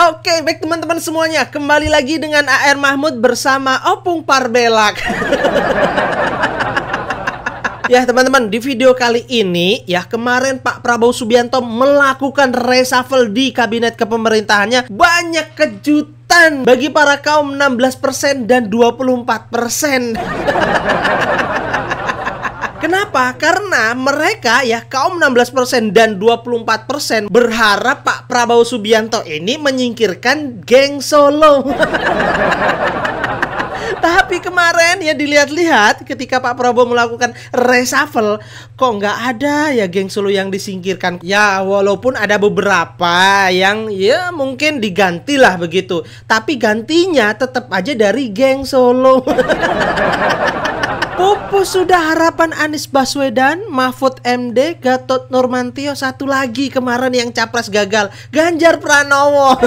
Oke, baik teman-teman semuanya, kembali lagi dengan AR Mahmud bersama Opung Parbelak. Ya teman-teman, di video kali ini ya, kemarin Pak Prabowo Subianto melakukan reshuffle di kabinet kepemerintahannya. Banyak kejutan bagi para kaum 16% dan 24%. Kenapa? Karena mereka ya, kaum 16% dan 24% berharap Pak Prabowo Subianto ini menyingkirkan geng Solo. Tapi kemarin ya, dilihat-lihat ketika Pak Prabowo melakukan reshuffle, kok nggak ada ya geng Solo yang disingkirkan. Ya walaupun ada beberapa yang ya mungkin digantilah begitu, tapi gantinya tetap aja dari geng Solo. Pupus sudah harapan Anies Baswedan, Mahfud MD, Gatot Nurmantio, satu lagi kemarin yang capres gagal, Ganjar Pranowo.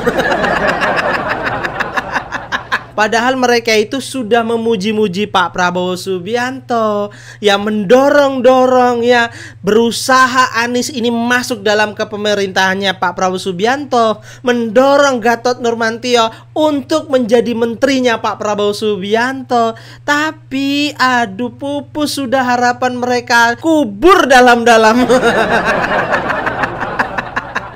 Padahal mereka itu sudah memuji-muji Pak Prabowo Subianto, ya mendorong-dorong ya, berusaha Anies ini masuk dalam kepemerintahannya Pak Prabowo Subianto, mendorong Gatot Nurmantio untuk menjadi menterinya Pak Prabowo Subianto. Tapi aduh pupus, sudah harapan mereka kubur dalam-dalam.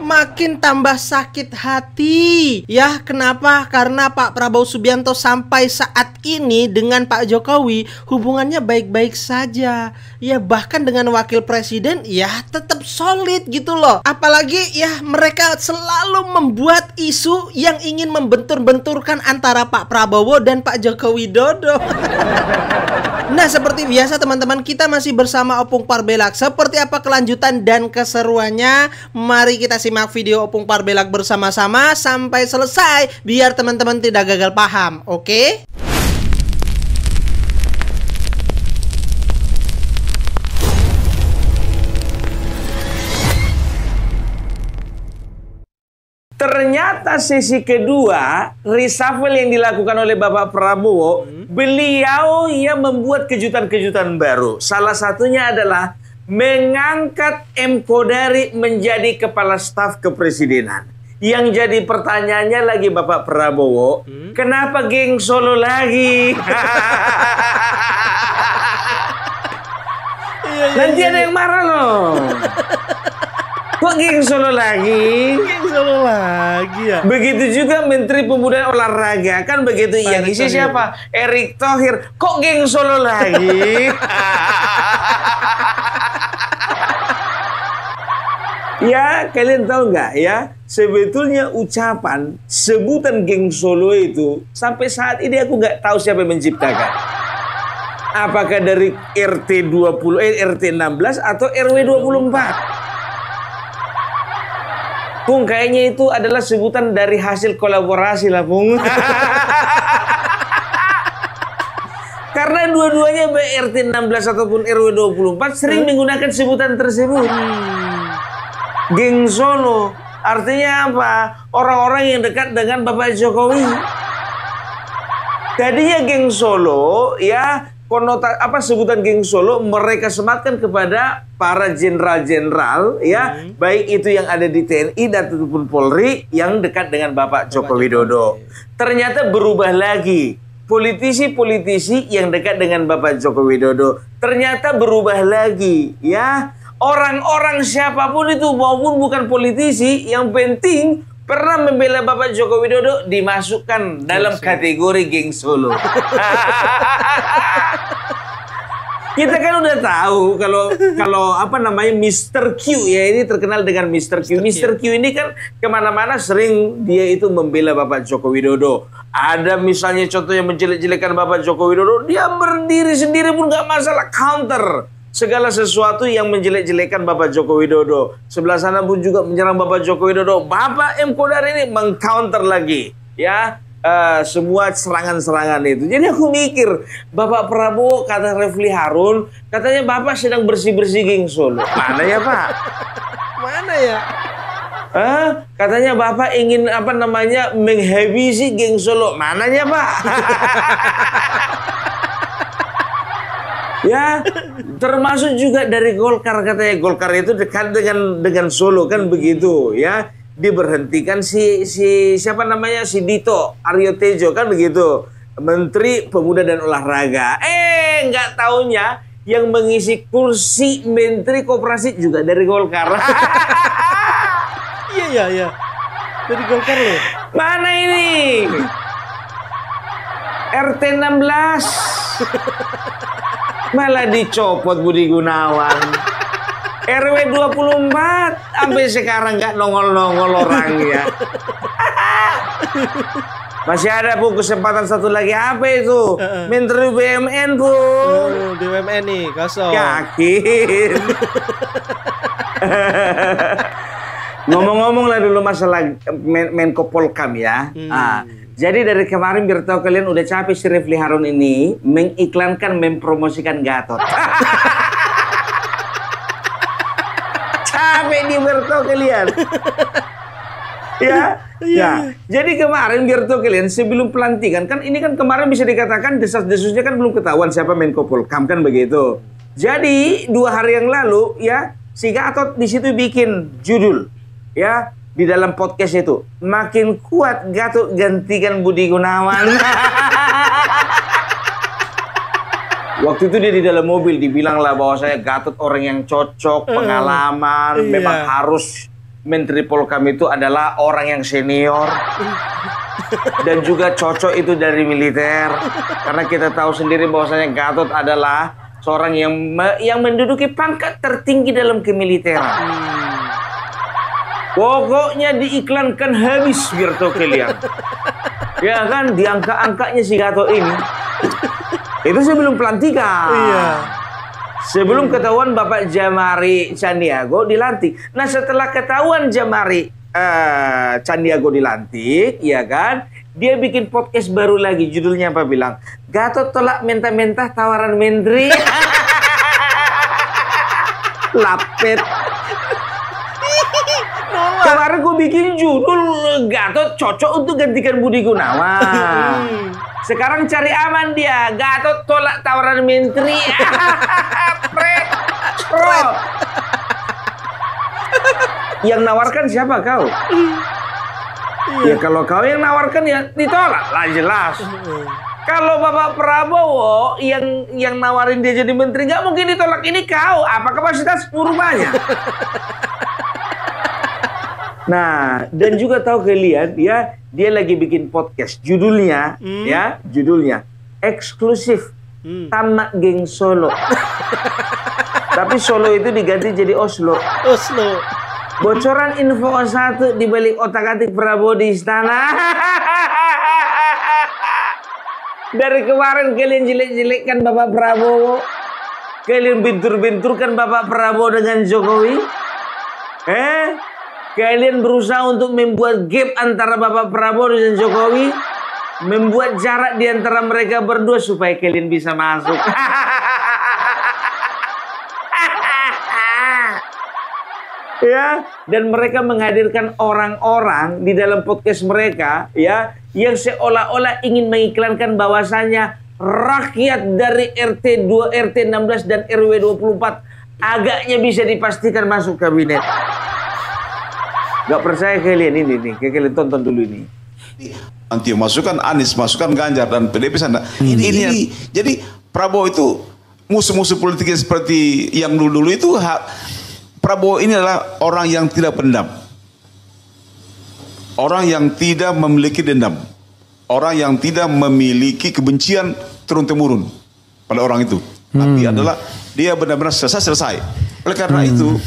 Makin tambah sakit hati. Ya, kenapa? Karena Pak Prabowo Subianto sampai saat ini dengan Pak Jokowi hubungannya baik-baik saja. Ya, bahkan dengan wakil presiden ya tetap solid gitu loh. Apalagi ya, mereka selalu membuat isu yang ingin membentur-benturkan antara Pak Prabowo dan Pak Joko Widodo. Nah, seperti biasa teman-teman, kita masih bersama Opung Parbelak. Seperti apa kelanjutan dan keseruannya? Mari kita simak video Opung Parbelak bersama-sama sampai selesai biar teman-teman tidak gagal paham, oke? Ternyata sesi kedua reshuffle yang dilakukan oleh Bapak Prabowo, beliau ya membuat kejutan-kejutan baru. Salah satunya adalah mengangkat M. Kodari menjadi kepala staf kepresidenan. Yang jadi pertanyaannya lagi Bapak Prabowo, kenapa geng Solo lagi? Nanti ada yang marah loh. Kok geng Solo lagi? Geng Solo lagi ya. Begitu juga Menteri Pemuda Olahraga, kan begitu. Yang isi siapa? Erick Thohir. Kok geng Solo lagi? Ya, kalian tahu nggak ya? Sebetulnya ucapan sebutan geng Solo itu sampai saat ini aku nggak tahu siapa yang menciptakan. Apakah dari RT 16 atau RW 24? Bung, kayaknya itu adalah sebutan dari hasil kolaborasi lah, Bung. Karena dua-duanya baik RT 16 ataupun RW 24 sering menggunakan sebutan tersebut. Geng Solo artinya apa? Orang-orang yang dekat dengan Bapak Jokowi. Tadinya geng Solo ya, sebutan geng Solo mereka sematkan kepada para jenderal-jenderal ya, baik itu yang ada di TNI dan ataupun Polri yang dekat dengan Bapak Joko Widodo. Ternyata berubah lagi. Politisi-politisi yang dekat dengan Bapak Joko Widodo ternyata berubah lagi ya. Orang-orang siapapun itu maupun bukan politisi, yang penting pernah membela Bapak Joko Widodo dimasukkan dalam kategori geng Solo. Kita kan udah tahu kalau apa namanya Mr. Q ya, ini terkenal dengan Mr. Q. Mr. Q ini kan kemana-mana sering dia itu membela Bapak Joko Widodo. Ada misalnya contoh yang menjelek-jelekan Bapak Joko Widodo, dia berdiri sendiri pun nggak masalah, counter segala sesuatu yang menjelek-jelekan Bapak Joko Widodo. Sebelah sana pun juga menyerang Bapak Joko Widodo. Bapak M. Kodari ini mengcounter lagi ya, semua serangan-serangan itu. Jadi aku mikir, Bapak Prabowo, kata Refli Harun, katanya Bapak sedang bersih-bersih geng Solo. Mana ya Pak? Mana ya? Katanya Bapak ingin apa namanya menghabisi geng Solo. Mananya Pak? Ya, termasuk juga dari Golkar, katanya Golkar itu dekat dengan Solo kan begitu ya. diberhentikan si siapa namanya, si Dito Aryo Tejo kan begitu, Menteri Pemuda dan Olahraga. Nggak taunya yang mengisi kursi Menteri Koperasi juga dari Golkar. Iya. Dari Golkar loh. Mana ini? RT 16 malah dicopot Budi Gunawan. RW 24 sampai sekarang nggak nongol-nongol orangnya. Masih ada Bu kesempatan satu lagi, apa itu? Menteri BUMN Bu. BUMN nih kosong. Yakin. Ngomong-ngomong lah dulu masalah Menko Polkam ya. Jadi dari kemarin biar tahu kalian udah capek si Refli Harun ini mengiklankan, mempromosikan Gatot. Capek nih biar tahu kalian. Ya. Jadi kemarin biar tahu kalian sebelum pelantikan kan ini kan kemarin bisa dikatakan desas-desusnya kan belum ketahuan siapa Menko Polkam kan begitu. Jadi 2 hari yang lalu ya si Gatot di situ bikin judul ya di dalam podcast itu, makin kuat Gatot gantikan Budi Gunawan. Waktu itu dia di dalam mobil dibilang lah bahwa saya Gatot orang yang cocok, pengalaman, memang harus Menteri Polkam itu adalah orang yang senior dan juga cocok itu dari militer, karena kita tahu sendiri bahwasanya Gatot adalah seorang yang menduduki pangkat tertinggi dalam kemiliteran. Pokoknya diiklankan habis biar tahu kalian. Ya kan, di angka-angkanya si Gatot ini. Itu sebelum pelantikan. Iya. Sebelum ketahuan Bapak Jamari Candiago dilantik. Nah setelah ketahuan Jamari Candiago dilantik, ya kan, dia bikin podcast baru lagi. Judulnya apa bilang? Gatot tolak mentah-mentah tawaran menteri. Lapet. Kemarin gue bikin judul Gatot cocok untuk gantikan Budi Gunawan. Sekarang cari aman dia. Gatot tolak tawaran menteri. Yang nawarkan siapa kau? Ya kalau kau yang nawarkan ya ditolak lah jelas. Kalau Bapak Prabowo yang nawarin dia jadi menteri nggak mungkin ditolak. Ini kau apa kapasitas rumahnya? Nah, dan juga tahu kalian ya, dia lagi bikin podcast. Judulnya eksklusif Tamak Geng Solo. Tapi Solo itu diganti jadi Oslo. Bocoran info 1 di balik otak-atik Prabowo di istana. Dari kemarin kalian jelek-jelekkan Bapak Prabowo. Kalian bentur-benturkan Bapak Prabowo dengan Jokowi. Kalian berusaha untuk membuat gap antara Bapak Prabowo dan Jokowi, membuat jarak di antara mereka berdua supaya kalian bisa masuk. Ya, dan mereka menghadirkan orang-orang di dalam podcast mereka ya yang seolah-olah ingin mengiklankan bahwasannya rakyat dari RT 2, RT 16 dan RW 24 agaknya bisa dipastikan masuk kabinet. Gak percaya kalian ini nih, kalian tonton dulu ini. Nanti masukkan Anies, masukkan Ganjar dan PDIP sana. Ini. Jadi Prabowo itu musuh-musuh politiknya seperti yang dulu-dulu itu. Prabowo ini adalah orang yang tidak pendam, orang yang tidak memiliki dendam, orang yang tidak memiliki kebencian turun-temurun pada orang itu. Tapi adalah dia benar-benar selesai. Oleh karena itu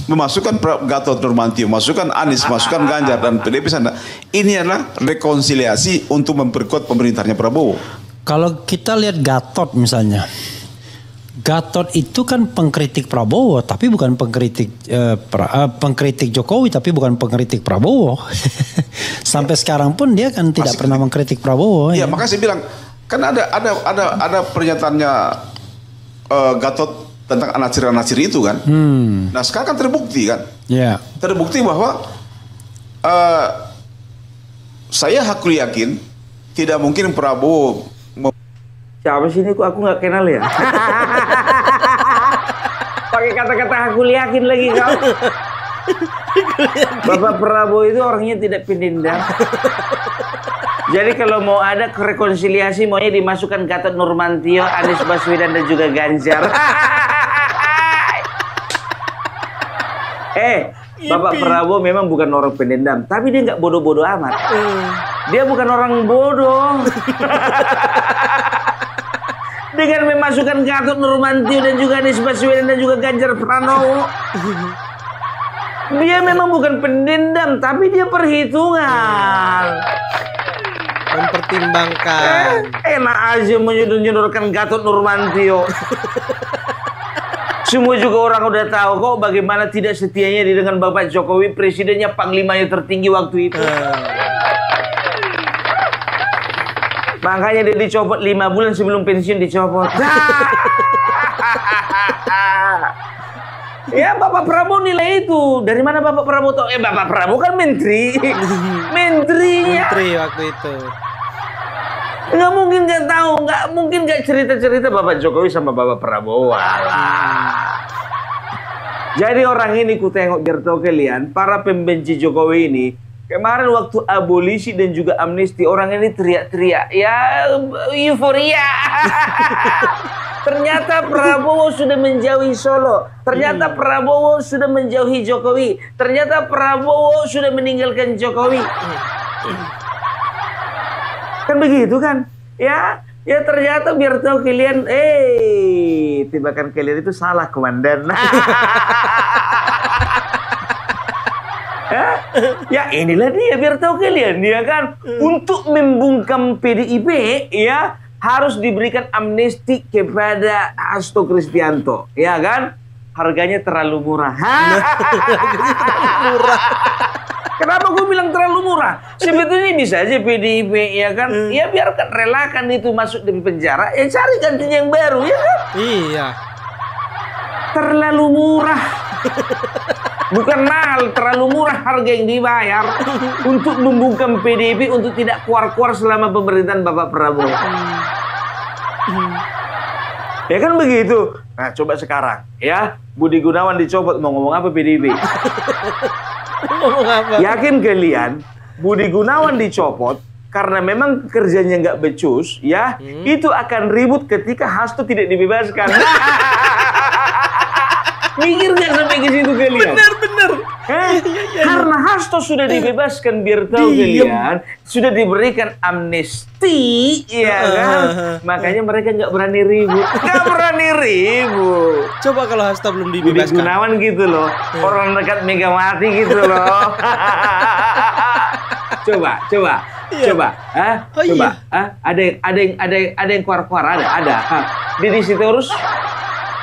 memasukkan Gatot Nurmantio, masukkan Anies, masukkan Ganjar dan PDIP sana. Ini adalah rekonsiliasi untuk memperkuat pemerintahnya Prabowo. Kalau kita lihat Gatot misalnya, Gatot itu kan pengkritik Prabowo, tapi bukan pengkritik Jokowi, tapi bukan pengkritik Prabowo. Sampai sekarang pun dia kan tidak pernah mengkritik Prabowo. Ya, makanya saya bilang kan ada pernyataannya Gatot tentang anasir-anasir itu kan. Nah sekarang kan terbukti kan. Terbukti bahwa saya hakul yakin tidak mungkin Prabowo. Siapa sih ini kok aku nggak kenal ya? Pakai kata-kata hakul yakin lagi kau. Bapak Prabowo itu orangnya tidak pendendam. Jadi kalau mau ada rekonsiliasi maunya dimasukkan Gatot Nurmantio, Anies Baswedan dan juga Ganjar. Bapak Prabowo memang bukan orang pendendam, tapi dia nggak bodoh-bodoh amat. Dia bukan orang bodoh. Dengan memasukkan Gatot Nurmantio dan juga Anies Baswedan dan juga Ganjar Pranowo, dia memang bukan pendendam, tapi dia perhitungan. Mempertimbangkan. Enak aja menyodorkan Gatot Nurmantio. Semua juga orang udah tahu kok bagaimana tidak setianya dia dengan Bapak Jokowi, presidennya panglimanya tertinggi waktu itu. Makanya dia dicopot 5 bulan sebelum pensiun dicopot. Ya Bapak Prabowo nilai itu. Dari mana Bapak Prabowo tahu? Bapak Prabowo kan menteri. Menterinya. Menteri waktu itu. Nggak mungkin nggak tahu, nggak mungkin nggak cerita-cerita Bapak Jokowi sama Bapak Prabowo. Jadi orang ini ku tengok biar tahu kalian, para pembenci Jokowi ini, kemarin waktu abolisi dan juga amnesti, orang ini teriak-teriak, ya euforia. Ternyata Prabowo sudah menjauhi Solo. Ternyata Prabowo sudah menjauhi Jokowi. Ternyata Prabowo sudah meninggalkan Jokowi. Kan begitu kan? Ya ternyata biar tahu kalian, tebakan kalian itu salah, komandan. Ya inilah dia biar tahu kalian, ya kan? Untuk membungkam PDIP, ya harus diberikan amnesti kepada Hasto Kristianto, ya kan? Harganya terlalu murah. Kenapa gue bilang terlalu murah? Sebetulnya bisa aja PDIP, ya kan? Ya biarkan, relakan itu masuk di penjara, ya cari gantinya yang baru, ya kan? Iya. Terlalu murah. Bukan mahal, terlalu murah harga yang dibayar untuk membungkam PDIP untuk tidak keluar-keluar selama pemerintahan Bapak Prabowo. Ya kan begitu. Nah coba sekarang ya, Budi Gunawan dicopot, mau ngomong apa PDIP? Ngomong apa? Yakin kalian Budi Gunawan dicopot karena memang kerjanya nggak becus, ya itu akan ribut ketika Hasto tidak dibebaskan. Mikir nggak sampai ke situ kalian? Benar. Karena Hasto sudah dibebaskan, biar tahu kalian, sudah diberikan amnesti, ya kan? Makanya mereka nggak berani ribut. Nggak berani ribut. Coba kalau Hasto belum Budi dibebaskan. Gunawan gitu loh, orang dekat Megawati gitu loh. Coba. Oh, Coba. iya. Ada yang keluar ada. Deddy Sitorus,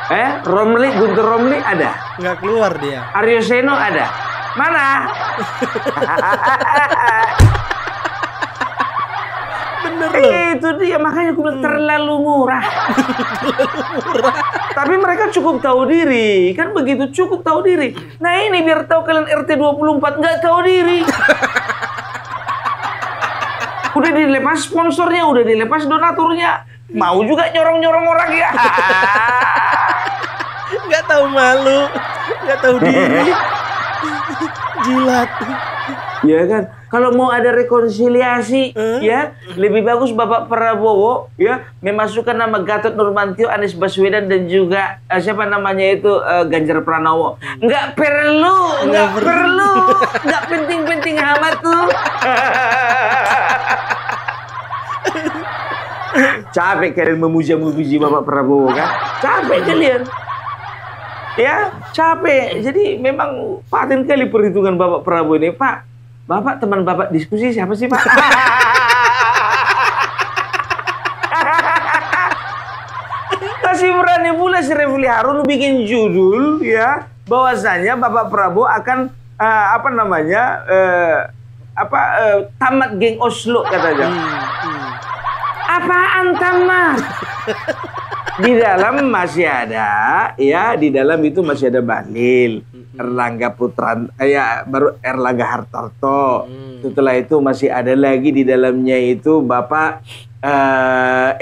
Guntur Romli ada. Nggak keluar dia. Aryo Seno ada. Mana? Bener loh. Itu dia, makanya aku bilang terlalu murah. Tapi mereka cukup tahu diri. Kan begitu, cukup tahu diri. Nah ini biar tahu kalian RT 24 nggak tahu diri. Udah dilepas sponsornya, udah dilepas donaturnya. Mau juga nyorong-nyorong orang ya. Nggak tahu malu, nggak tahu diri. Jilat. Ya kan, kalau mau ada rekonsiliasi, ya lebih bagus Bapak Prabowo ya memasukkan nama Gatot Nurmantio, Anies Baswedan dan juga siapa namanya itu Ganjar Pranowo. Nggak perlu, nggak penting-penting amat tuh. Capek kalian memuja-muji Bapak Prabowo kan? Capek kalian. Ya, capek. Jadi memang paten kali perhitungan Bapak Prabowo ini. Pak, Bapak teman Bapak diskusi siapa sih, Pak? Masih berani pula si Refli Harun bikin judul ya, bahwasanya Bapak Prabowo akan tamat geng Oslo katanya. Apaan tamat? Di dalam masih ada, ya di dalam itu masih ada Bahlil, Erlangga baru Erlangga Hartarto. Setelah itu masih ada lagi di dalamnya itu Bapak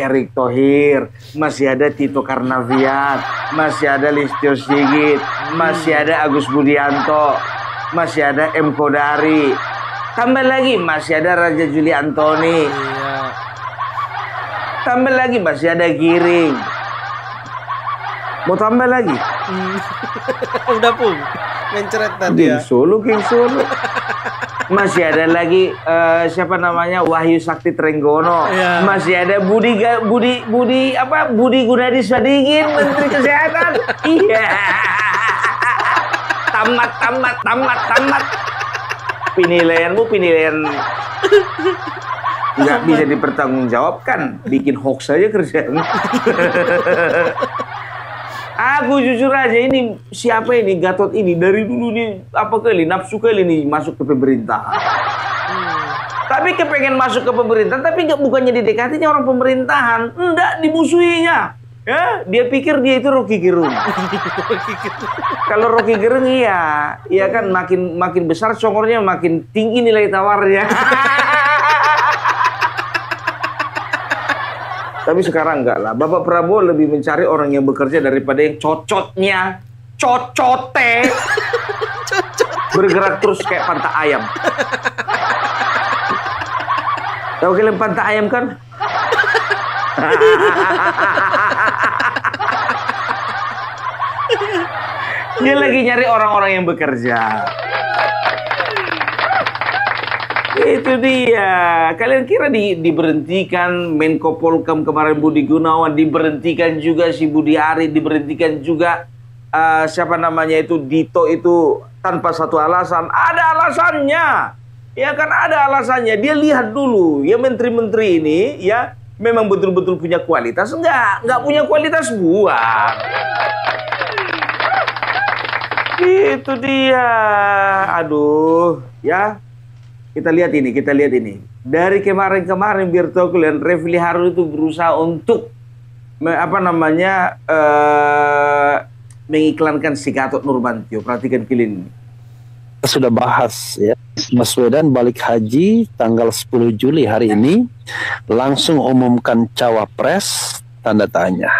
Erick Thohir, masih ada Tito Karnavian, masih ada Listio Sigit, masih ada Agus Budianto. masih ada M Kodari. Tambah lagi masih ada Raja Juli Antoni. Iya. Tambah lagi masih ada Giring. Mau tambah lagi? Udah pun mencret tadi ya. Geng Solo. Masih ada lagi siapa namanya, Wahyu Sakti Trenggono. Iya. Masih ada Budi Gunadi Sadikin, Menteri Kesehatan. Iya. Tamat. Penilaian nggak bisa dipertanggungjawabkan. Bikin hoax aja kerjaan. Aku jujur aja, ini siapa ini Gatot ini dari dulu nih nafsu kali nih masuk ke pemerintahan. Tapi kepengen masuk ke pemerintahan, tapi bukannya didekatinya orang pemerintahan, enggak, dimusuhinya. Ya, dia pikir dia itu Rocky Gerung. Kalau Rocky Gerung iya kan makin besar congornya, makin tinggi nilai tawarnya. Tapi sekarang enggak lah. Bapak Prabowo lebih mencari orang yang bekerja daripada yang cocote. Bergerak terus kayak pantai ayam. Tahu kalian pantai ayam kan? Dia lagi nyari orang-orang yang bekerja. Itu dia. Kalian kira diberhentikan Menko Polkam kemarin Budi Gunawan, diberhentikan juga si Budi Ari, diberhentikan juga siapa namanya itu Dito itu tanpa satu alasan. Ada alasannya. Ya kan ada alasannya. Dia lihat dulu ya menteri-menteri ini ya memang betul-betul punya kualitas. Enggak punya kualitas buang. Itu dia. Aduh, ya. Kita lihat ini. Dari kemarin biar tahu kalian, Refli Harun itu berusaha untuk mengiklankan si Gatot Nurmantio. Perhatikan kalian. Kita sudah bahas ya. Baswedan balik haji tanggal 10 Juli hari ini langsung umumkan cawapres tanda tanya.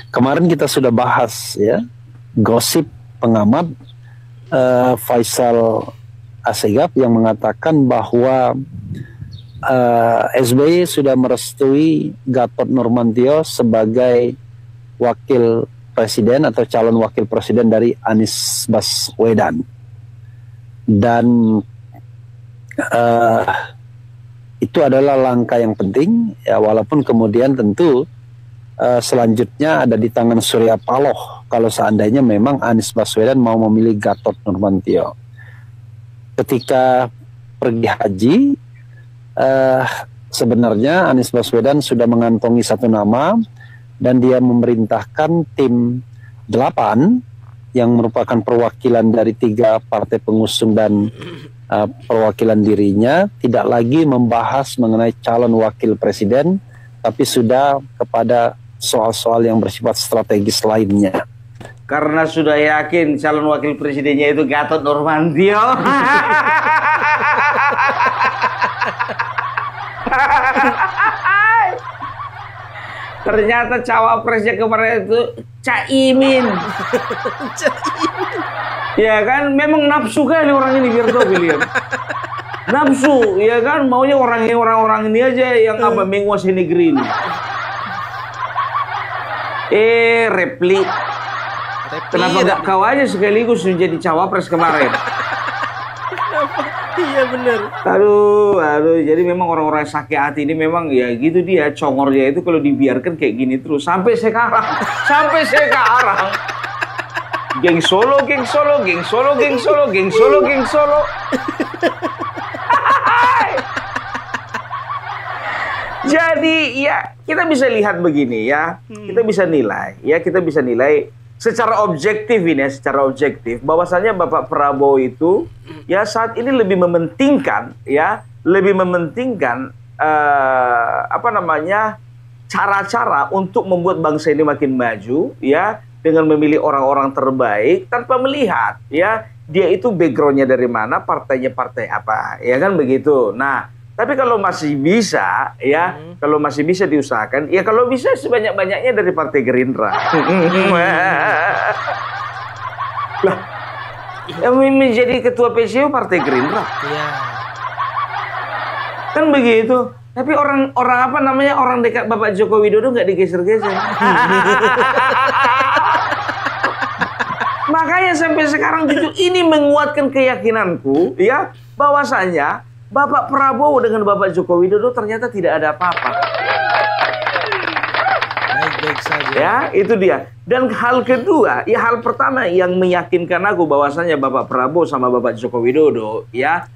Kemarin kita sudah bahas ya gosip pengamat Faisal Assegaf yang mengatakan bahwa SBY sudah merestui Gatot Nurmantio sebagai wakil presiden atau calon wakil presiden dari Anies Baswedan. Dan itu adalah langkah yang penting ya, walaupun kemudian tentu selanjutnya ada di tangan Surya Paloh kalau seandainya memang Anies Baswedan mau memilih Gatot Nurmantio. Ketika pergi haji, sebenarnya Anies Baswedan sudah mengantongi satu nama dan dia memerintahkan tim 8 yang merupakan perwakilan dari 3 partai pengusung dan perwakilan dirinya tidak lagi membahas mengenai calon wakil presiden, tapi sudah kepada soal-soal yang bersifat strategis lainnya. Karena sudah yakin calon wakil presidennya itu Gatot Nurmantio. Ternyata cawapresnya kemarin itu Caimin. Ya kan, memang nafsu kali orang ini biar tahu kalian. Nafsu, ya kan, maunya orang-orang ini aja yang menguasai negeri ini. Repli. Kenapa gak kau aja sekaligus menjadi cawapres kemarin? Iya bener. Aduh, jadi memang orang-orang sakit hati ini memang ya gitu dia, congornya itu kalau dibiarkan kayak gini terus sampai sekarang. Geng Solo. Jadi ya kita bisa lihat begini ya, kita bisa nilai secara objektif bahwasannya Bapak Prabowo itu ya saat ini lebih mementingkan cara-cara untuk membuat bangsa ini makin maju ya dengan memilih orang-orang terbaik tanpa melihat ya dia itu backgroundnya dari mana, partainya partai apa, ya kan begitu. Nah, tapi kalau masih bisa ya, kalau masih bisa diusahakan, ya kalau bisa sebanyak-banyaknya dari Partai Gerindra. Lah, yang menjadi ketua PCO Partai Gerindra. Iya. Kan begitu. Tapi orang apa namanya, orang dekat Bapak Joko Widodo nggak digeser-geser. Makanya sampai sekarang jujur ini menguatkan keyakinanku ya bahwasanya Bapak Prabowo dengan Bapak Joko Widodo ternyata tidak ada apa-apa. Baik-baik saja. Ya, itu dia. Dan hal kedua, ya hal pertama yang meyakinkan aku bahwasanya Bapak Prabowo sama Bapak Joko Widodo ya,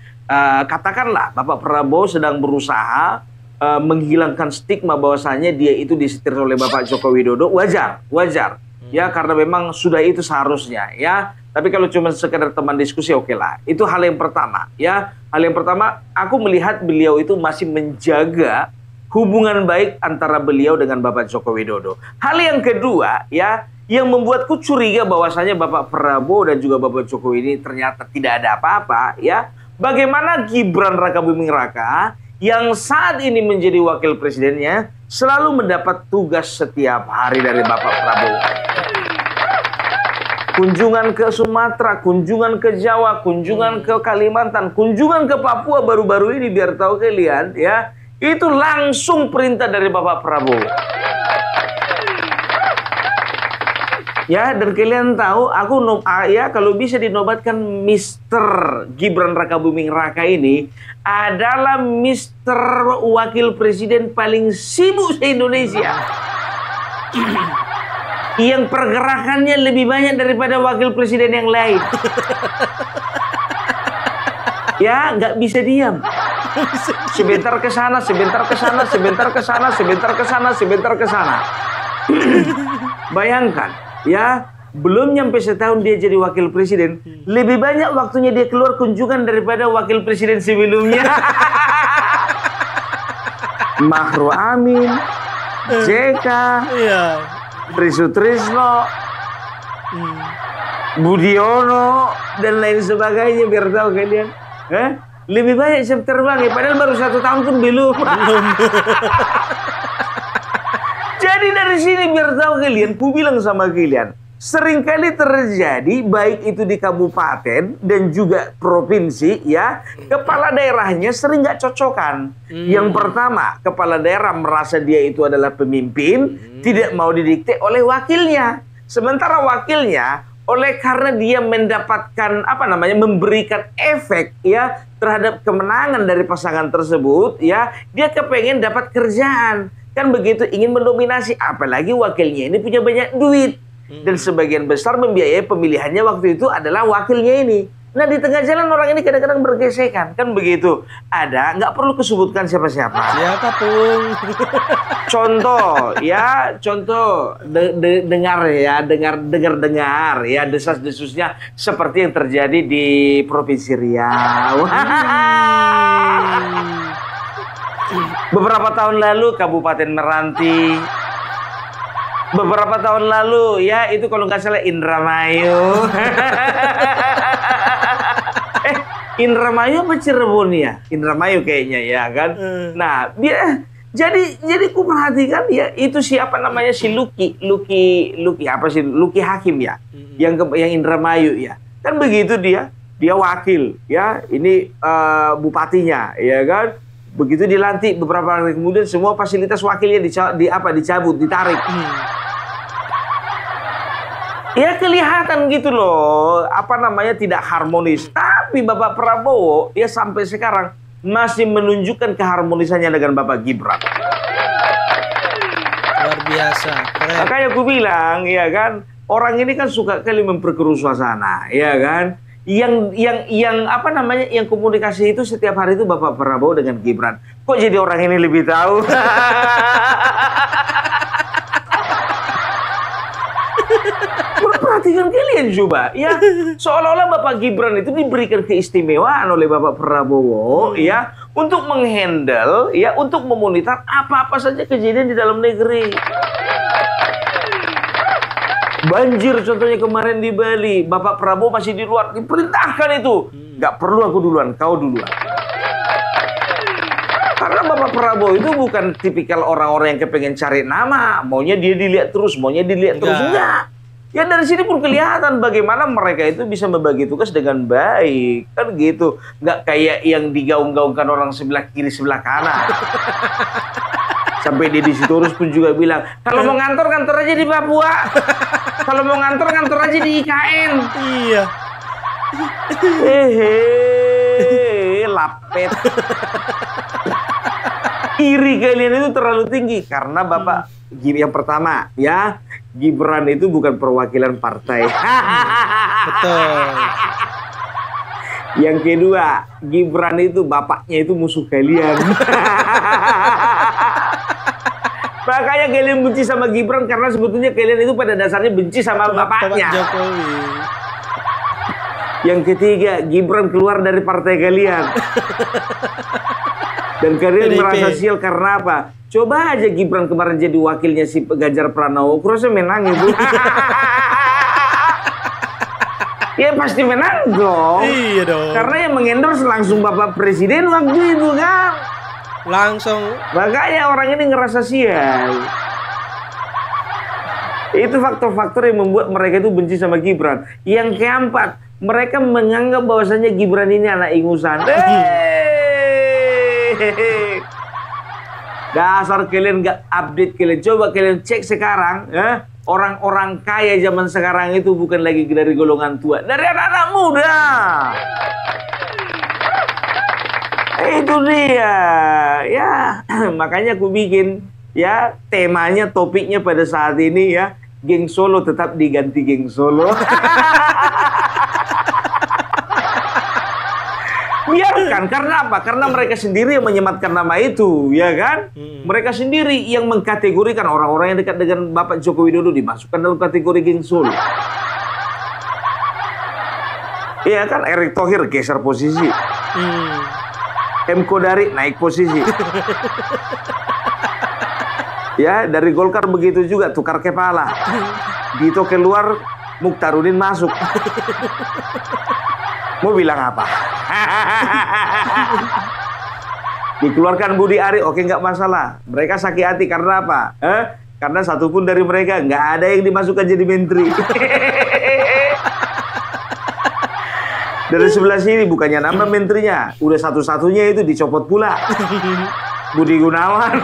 katakanlah Bapak Prabowo sedang berusaha menghilangkan stigma bahwasanya dia itu disetir oleh Bapak Joko Widodo, wajar. Ya, karena memang sudah itu seharusnya ya. Tapi kalau cuma sekedar teman diskusi, oke lah. Itu hal yang pertama ya. Hal yang pertama, aku melihat beliau itu masih menjaga hubungan baik antara beliau dengan Bapak Joko Widodo. Hal yang kedua ya, yang membuatku curiga bahwasanya Bapak Prabowo dan juga Bapak Jokowi ini ternyata tidak ada apa-apa ya. Bagaimana Gibran Rakabuming Raka yang saat ini menjadi wakil presidennya selalu mendapat tugas setiap hari dari Bapak Prabowo. Kunjungan ke Sumatera, kunjungan ke Jawa, kunjungan ke Kalimantan, kunjungan ke Papua baru-baru ini, biar tahu kalian ya, itu langsung perintah dari Bapak Prabowo. Ya, dan kalian tahu aku ya kalau bisa dinobatkan Mr. Gibran Rakabuming Raka ini adalah Mr. Wakil Presiden paling sibuk se-Indonesia. Yang pergerakannya lebih banyak daripada wakil presiden yang lain. Ya, nggak bisa diam. Sebentar ke sana, sebentar ke sana, sebentar ke sana, sebentar ke sana, sebentar ke sana. Bayangkan, ya, belum nyampe setahun dia jadi wakil presiden, lebih banyak waktunya dia keluar kunjungan daripada wakil presiden sebelumnya. Mahru Amin, JK, Iya. Trisutrisno, Budiono, dan lain sebagainya, biar tahu kalian. Lebih banyak jam terbang ya, padahal baru 1 tahun pun belum. Jadi dari sini biar tahu kalian, ku bilang sama kalian, seringkali terjadi baik itu di kabupaten dan juga provinsi ya, kepala daerahnya sering nggak cocokan. Yang pertama, kepala daerah merasa dia itu adalah pemimpin, tidak mau didikte oleh wakilnya. Sementara wakilnya oleh karena dia mendapatkan memberikan efek ya terhadap kemenangan dari pasangan tersebut ya, dia kepengen dapat kerjaan. Kan begitu, ingin mendominasi, apalagi wakilnya ini punya banyak duit. Dan sebagian besar membiayai pemilihannya waktu itu adalah wakilnya ini. Nah, di tengah jalan orang ini kadang-kadang bergesekan. Kan begitu. Ada, nggak perlu kesebutkan siapa-siapa. Siapa pun. Contoh, ya, dengar ya, desas-desusnya seperti yang terjadi di Provinsi Riau. Beberapa tahun lalu Kabupaten Meranti. Beberapa tahun lalu ya, itu kalau nggak salah Indramayu. Indramayu apa Cirebon ya? Indramayu kayaknya ya kan. Nah, dia jadi ku perhatikan ya, itu siapa namanya, si Luki Hakim ya, yang Indramayu ya. Kan begitu, dia wakil ya, ini bupatinya ya kan. Begitu dilantik beberapa hari kemudian semua fasilitas wakilnya dicabut, ditarik. Ya kelihatan gitu loh, tidak harmonis. Tapi Bapak Prabowo ya sampai sekarang masih menunjukkan keharmonisannya dengan Bapak Gibran. Luar biasa, keren. Makanya aku bilang ya kan, orang ini kan suka kali memperkeruh suasana, ya kan? Yang komunikasi itu setiap hari itu Bapak Prabowo dengan Gibran. Kok jadi orang ini lebih tahu? Perhatikan kalian coba, ya, seolah-olah Bapak Gibran itu diberikan keistimewaan oleh Bapak Prabowo, ya, untuk menghandle, ya, untuk memonitor apa-apa saja kejadian di dalam negeri. Banjir contohnya kemarin di Bali, Bapak Prabowo masih di luar, diperintahkan itu. Nggak perlu aku duluan, kau duluan. Karena Bapak Prabowo itu bukan tipikal orang-orang yang kepengen cari nama, maunya dia dilihat terus, enggak. Ya dari sini pun kelihatan bagaimana mereka itu bisa membagi tugas dengan baik. Kan gitu. Nggak kayak yang digaung-gaungkan orang sebelah kiri, sebelah kanan. Sampai Deddy Sitorus pun juga bilang, kalau mau ngantor aja di Papua. Kalau mau ngantor aja di IKN. Iya. Lapet. Iri kalian itu terlalu tinggi. Karena Bapak, yang pertama ya, Gibran itu bukan perwakilan partai. Betul. Yang kedua, Gibran itu bapaknya itu musuh kalian. Makanya kalian benci sama Gibran karena sebetulnya kalian itu pada dasarnya benci sama bapaknya. Jokowi. Yang ketiga, Gibran keluar dari partai kalian. Dan kalian PDIP. merasa sial karena apa? Coba aja Gibran kemarin jadi wakilnya si Ganjar Pranowo, kurasa menang itu. Ya pasti menang dong. Iya dong. Karena yang mengendorse langsung Bapak Presiden waktu itu kan. Langsung. Makanya orang ini ngerasa sial. Itu faktor-faktor yang membuat mereka itu benci sama Gibran. Yang keempat, mereka menganggap bahwasannya Gibran ini anak ingusan. Dasar kalian gak update kalian. Coba kalian cek sekarang, orang-orang kaya zaman sekarang itu bukan lagi dari golongan tua, dari anak-anak muda. Itu dia. Ya, makanya aku bikin ya temanya, topiknya pada saat ini ya, geng Solo tetap diganti geng Solo. Biarkan, karena apa? Karena mereka sendiri yang menyematkan nama itu, ya kan? Mereka sendiri yang mengkategorikan orang-orang yang dekat dengan Bapak Joko Widodo dimasukkan dalam kategori geng Solo. Iya kan? Erick Thohir geser posisi. M. Kodari naik posisi. Ya, dari Golkar begitu juga, tukar kepala. Dito keluar, Mukhtarudin masuk. Mau bilang apa? Dikeluarkan Budi Ari, oke nggak masalah. Mereka sakit hati karena apa? Karena satupun dari mereka nggak ada yang dimasukkan jadi menteri. Dari sebelah sini bukannya nambah menterinya, udah satu-satunya itu dicopot pula. Budi Gunawan.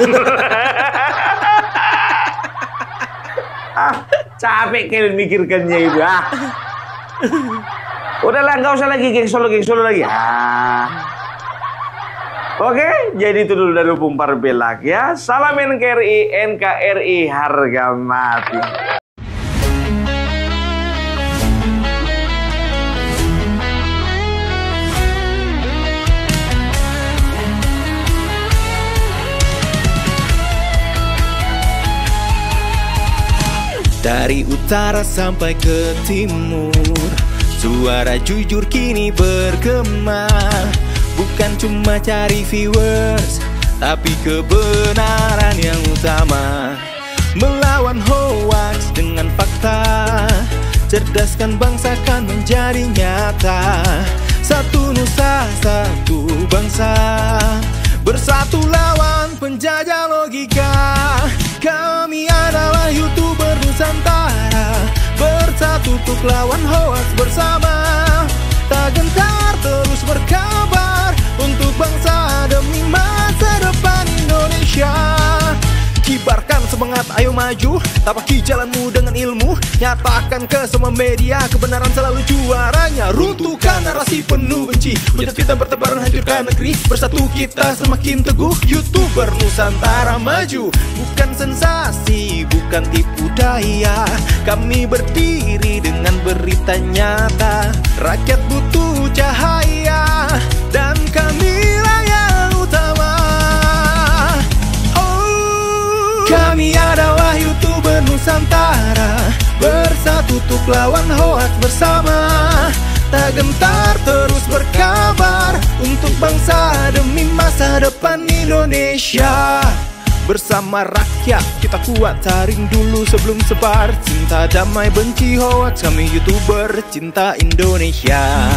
Capek kalian mikirkannya itu. Udahlah, nggak usah lagi geng Solo lagi. Oke, jadi itu dulu dari Pumpar Belak ya. Salam NKRI, NKRI harga mati. Dari utara sampai ke timur, suara jujur kini bergema. Bukan cuma cari viewers, tapi kebenaran yang utama. Melawan hoax dengan fakta, cerdaskan bangsa kan menjadi nyata. Satu nusa, satu bangsa, bersatu lawan penjajah logika. Kami adalah YouTuber Nusantara, bersatu untuk lawan hoax bersama. Tak gentar terus berkabar untuk bangsa demi masa depan Indonesia. Kibarkan semangat, ayo maju, tapaki jalanmu dengan ilmu. Nyatakan ke semua media, kebenaran selalu juaranya. Runtuhkan narasi penuh benci, hujat fitnah bertebaran hancurkan negeri. Bersatu kita semakin teguh, YouTuber Nusantara maju. Bukan sensasi, bukan tipu daya, kami berdiri dengan berita nyata. Rakyat butuh cahaya, dan kamilah yang utama. Kami adalah YouTuber Nusantara, bersatu untuk lawan hoax bersama. Tak gentar terus berkabar untuk bangsa demi masa depan Indonesia. Bersama rakyat kita kuat, taring dulu sebelum sebar. Cinta damai benci hoax, kami YouTuber cinta Indonesia.